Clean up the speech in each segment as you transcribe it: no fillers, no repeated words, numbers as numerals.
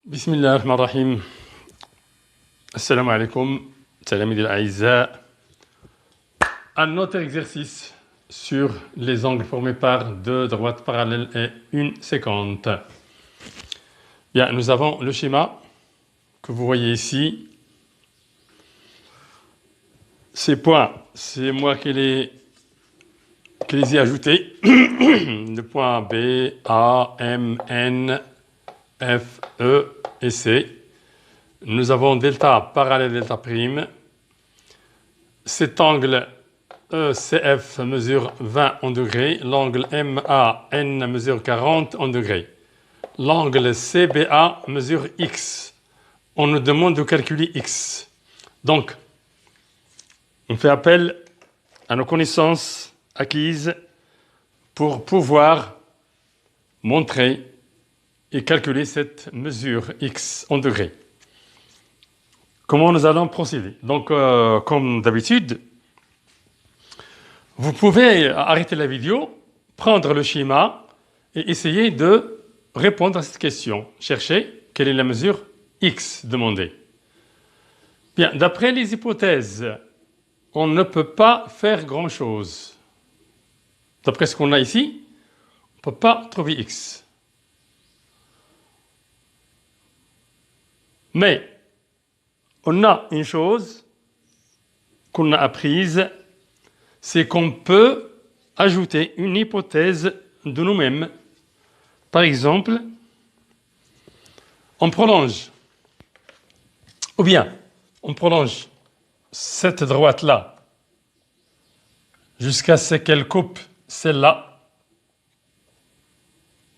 بسم الله الرحمن الرحيم. السلام عليكم تلاميذي الأعزاء. Un autre exercice sur les angles formés par deux droites parallèles et une séquente. Bien, nous avons le schéma que vous voyez ici. Ces points, c'est moi qui les ai ajoutés. Le point B, A, M, N, F, E et C. Nous avons delta parallèle delta prime. Cet angle ECF mesure 20 en degrés. L'angle MAN mesure 40 en degrés. L'angle CBA mesure X. On nous demande de calculer X. Donc, on fait appel à nos connaissances acquises pour pouvoir montrer et calculer cette mesure X en degrés. Comment nous allons procéder? Donc, comme d'habitude, vous pouvez arrêter la vidéo, prendre le schéma et essayer de répondre à cette question. Cherchez quelle est la mesure X demandée. Bien, d'après les hypothèses, on ne peut pas faire grand-chose. D'après ce qu'on a ici, on ne peut pas trouver X. Mais, on a une chose qu'on a apprise, c'est qu'on peut ajouter une hypothèse de nous-mêmes. Par exemple, on prolonge, ou bien on prolonge cette droite-là jusqu'à ce qu'elle coupe celle-là.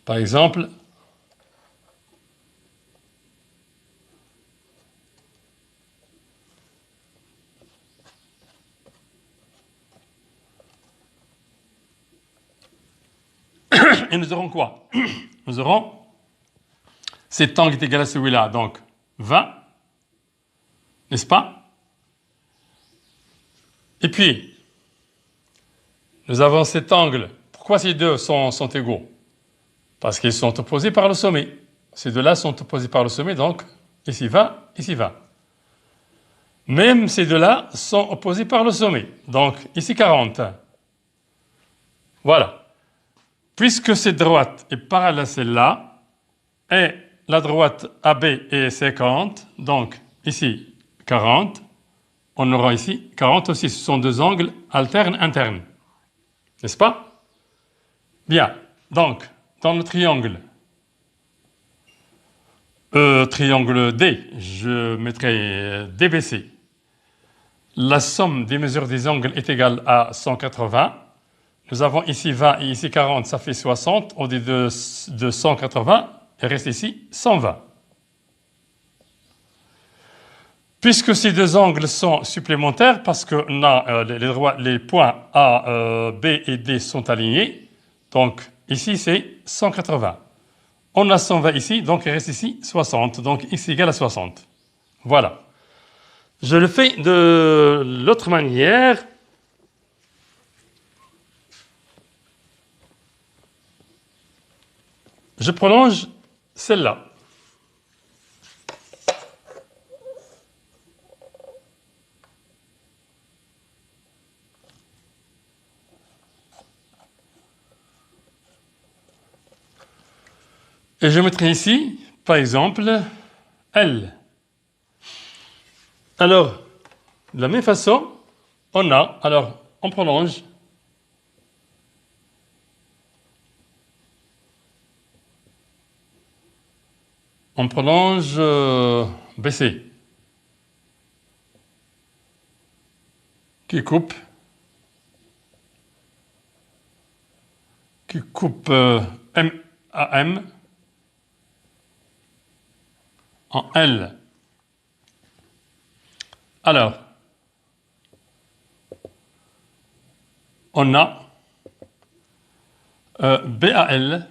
Par exemple, et nous aurons quoi? Nous aurons cet angle est égal à celui-là, donc 20, n'est-ce pas? Et puis, nous avons cet angle. Pourquoi ces deux sont égaux? Parce qu'ils sont opposés par le sommet. Ces deux-là sont opposés par le sommet, donc ici 20, ici 20. Même ces deux-là sont opposés par le sommet, donc ici 40. Voilà. Puisque cette droite est parallèle à celle-là, et la droite AB est 50, donc ici 40, on aura ici 40 aussi. Ce sont deux angles alternes internes. N'est-ce pas? Bien. Donc, dans le triangle D, je mettrai DBC. La somme des mesures des angles est égale à 180. Nous avons ici 20 et ici 40, ça fait 60. On dit de 180, il reste ici 120. Puisque ces deux angles sont supplémentaires, parce que les points A, B et D sont alignés, donc ici c'est 180. On a 120 ici, donc il reste ici 60, donc x égale à 60. Voilà. Je le fais de l'autre manière. Je prolonge celle-là. Et je mettrai ici, par exemple, L. Alors, de la même façon, on prolonge. On prolonge BC. Qui coupe M à M en L. Alors, on a BAL,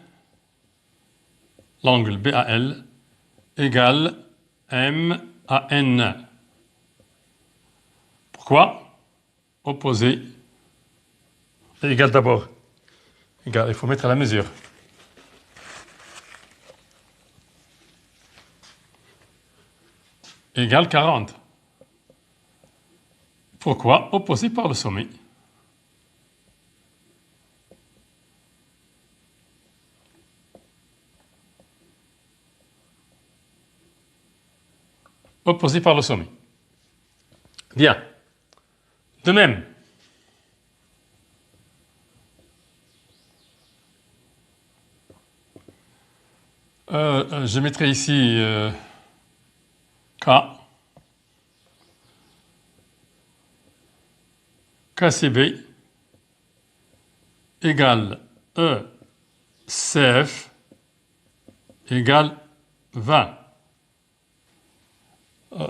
l'angle BAL égale M à N. Pourquoi? Opposé égal d'abord. Égal, il faut mettre la mesure. égale 40. Pourquoi? Opposé par le sommet. Opposé par le sommet. Bien. De même, je mettrai ici K. KCB égale ECF égale 20.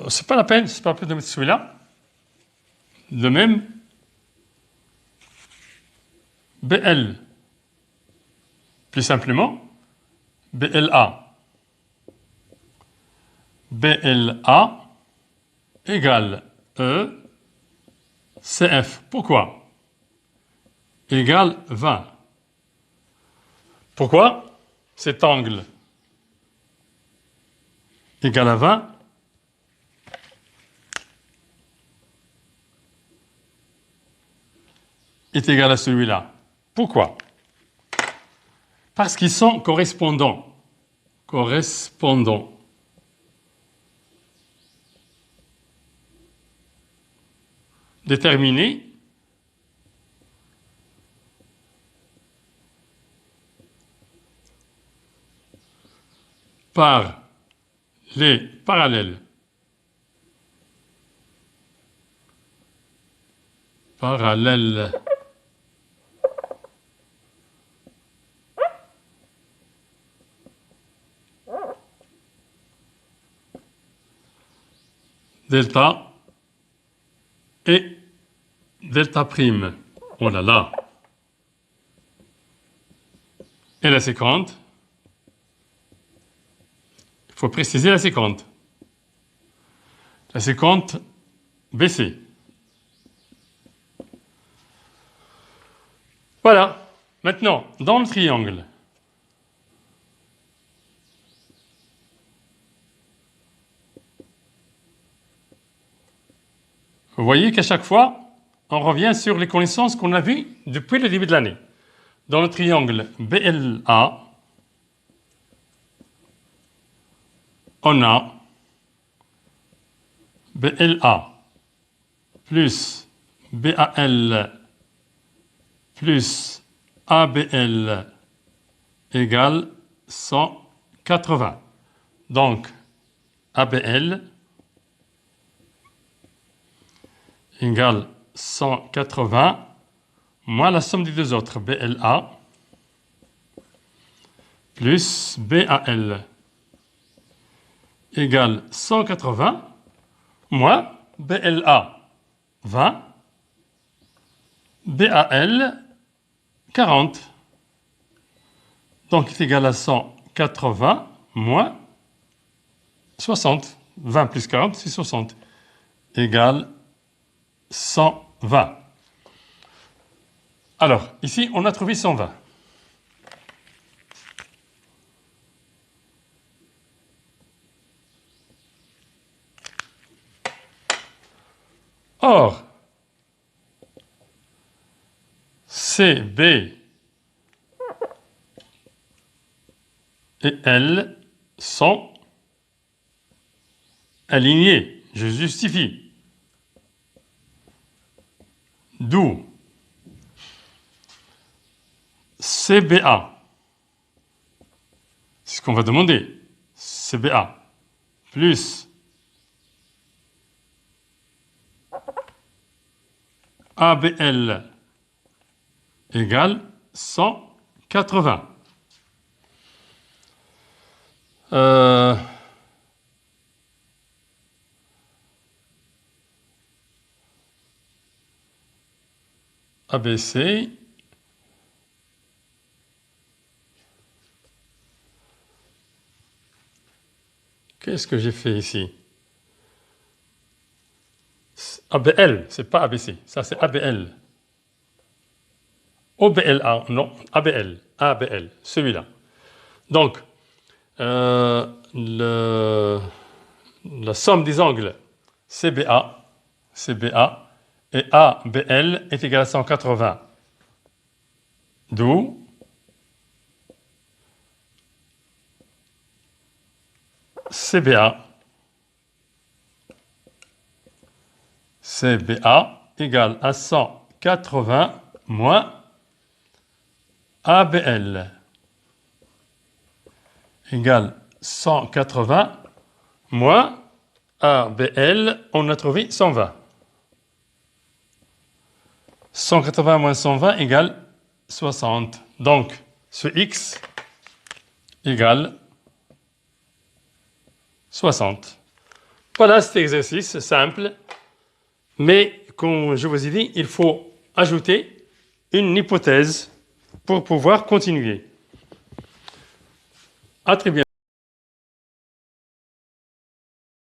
C'est pas la peine de mettre celui-là. De même, BL, plus simplement, BLA. BLA égale ECF. Pourquoi? Égale 20. Pourquoi? Cet angle égal à 20 est égal à celui-là. Pourquoi? Parce qu'ils sont correspondants. Correspondants. Déterminés par les parallèles. Parallèles. Delta et delta prime. Oh là là. Et la séquente. Il faut préciser la séquente. La séquente BC. Voilà. Maintenant, dans le triangle, vous voyez qu'à chaque fois, on revient sur les connaissances qu'on a vues depuis le début de l'année. Dans le triangle BLA, on a BLA plus BAL plus ABL égale 180. Donc, ABL égale 180 moins la somme des deux autres, BLA plus BAL égale 180 moins BLA 20, BAL 40. Donc, c'est égal à 180 moins 60. 20 plus 40, c'est 60. Égale 120. Alors, ici, on a trouvé 120. Or, C, B et L sont alignés. Je justifie. D'où CBA, c'est ce qu'on va demander, CBA, plus ABL égale 180. ABC qu'est-ce que j'ai fait ici? ABL, c'est pas ABC, ça c'est ABL. OBLA, non, ABL, ABL, celui-là. Donc, la la somme des angles CBA et ABL est égale à 180. D'où CBA égale à 180 moins ABL égale 180 moins ABL, on a trouvé 120. 180 moins 120 égale 60. Donc, ce X égale 60. Voilà cet exercice simple, mais comme je vous ai dit, il faut ajouter une hypothèse pour pouvoir continuer. À très bientôt.